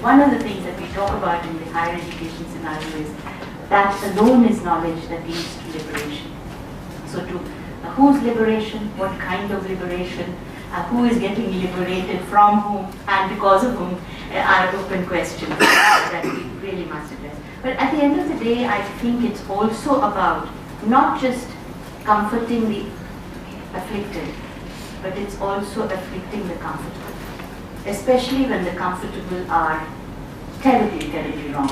One of the things that we talk about in the higher education scenario is that alone is knowledge that leads to liberation. So to whose liberation, what kind of liberation, who is getting liberated from whom and because of whom are open questions that we really must address. But at the end of the day, I think it's also about not just comforting the afflicted, but it's also afflicting the comfortable, especially when the comfortable are terribly, terribly wrong.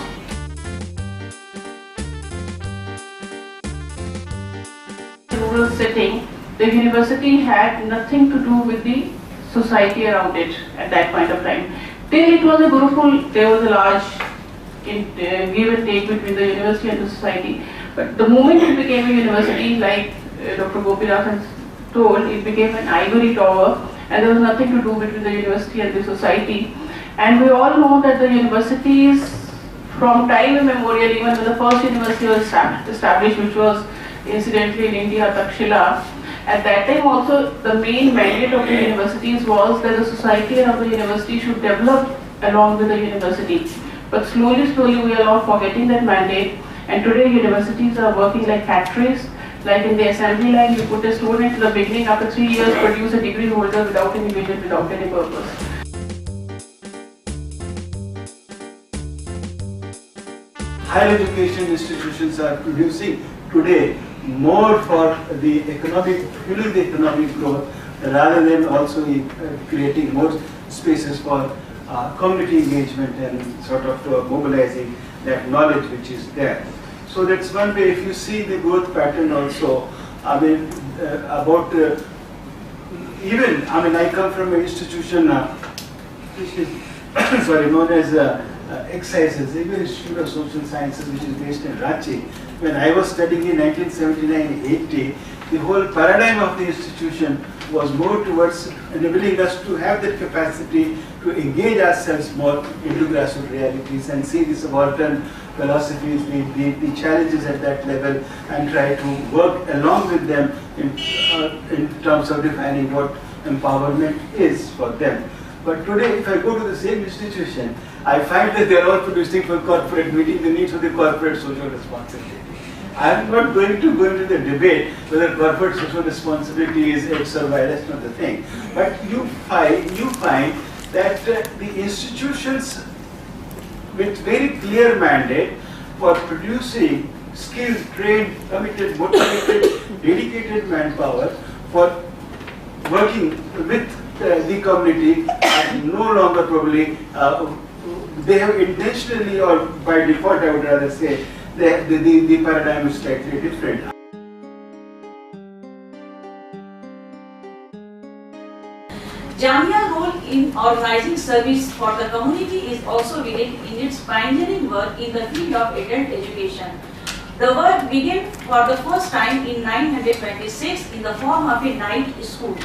Rural setting, the university had nothing to do with the society around it at that point of time. Till it was a Gurukul, there was a large give and take between the university and the society. But the moment it became a university, like Dr. Gopinath has told, it became an ivory tower, and there was nothing to do between the university and the society. And we all know that the universities, from time immemorial, even when the first university was established, which was incidentally in India, Takshila, at that time also the main mandate of the universities was that the society of the university should develop along with the university. But slowly we are all forgetting that mandate, and today universities are working like factories. Like in the assembly line, you put a student in the beginning, after 3 years produce a degree holder without any vision, without any purpose. Higher education institutions are producing today more for the economic, fueling the economic growth, rather than also creating more spaces for community engagement and sort of mobilizing that knowledge which is there. So that's one way. If you see the growth pattern also, I mean, I come from an institution which is known as Excises, even Institute of Social Sciences, which is based in Ranchi. When I was studying in 1979-80, the whole paradigm of the institution was more towards enabling us to have that capacity to engage ourselves more into grassroots realities and see the subaltern philosophies, the challenges at that level, and try to work along with them in terms of defining what empowerment is for them. But today, if I go to the same institution, I find that they are all producing for corporate, meeting the needs of the corporate social responsibility. I am not going to go into the debate whether corporate social responsibility is X or Y, that's not the thing. But you find that the institutions with very clear mandate for producing skilled, trained, committed, motivated, dedicated manpower for working with the community are no longer probably, they have intentionally or by default, I would rather say, the paradigm is slightly different. Jamia role in organizing service for the community is also evident in its pioneering work in the field of adult education. The work began for the first time in 926 in the form of a night school.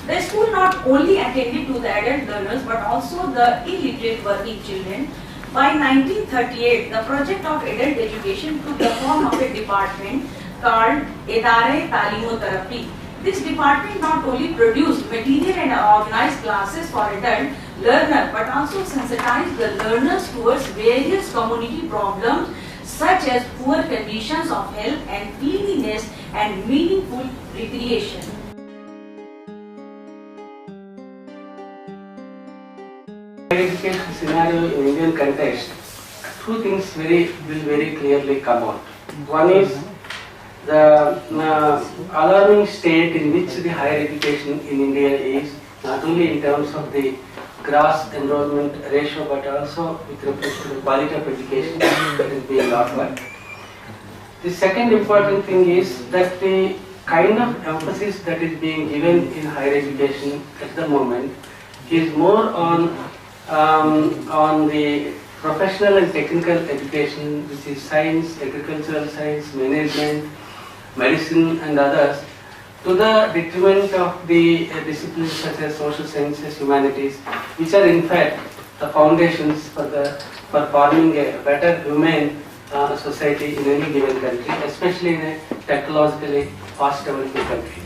The school not only attended to the adult learners but also the illiterate working children. By 1938, the project of adult education took the form of a department called Idare-e-Talim-o-Taraqi. This department not only produced material and organized classes for adult learners but also sensitized the learners towards various community problems such as poor conditions of health and cleanliness and meaningful recreation. Education scenario in Indian context, two things will very clearly come out. One is the alarming state in which the higher education in India is, not only in terms of the gross enrollment ratio but also with respect to the quality of education that is being offered. The second important thing is that the kind of emphasis that is being given in higher education at the moment is more on the professional and technical education, which is science, agricultural science, management, medicine and others, to the detriment of the disciplines such as social sciences, humanities, which are in fact the foundations for forming a better humane society in any given country, especially in a technologically fast developing country.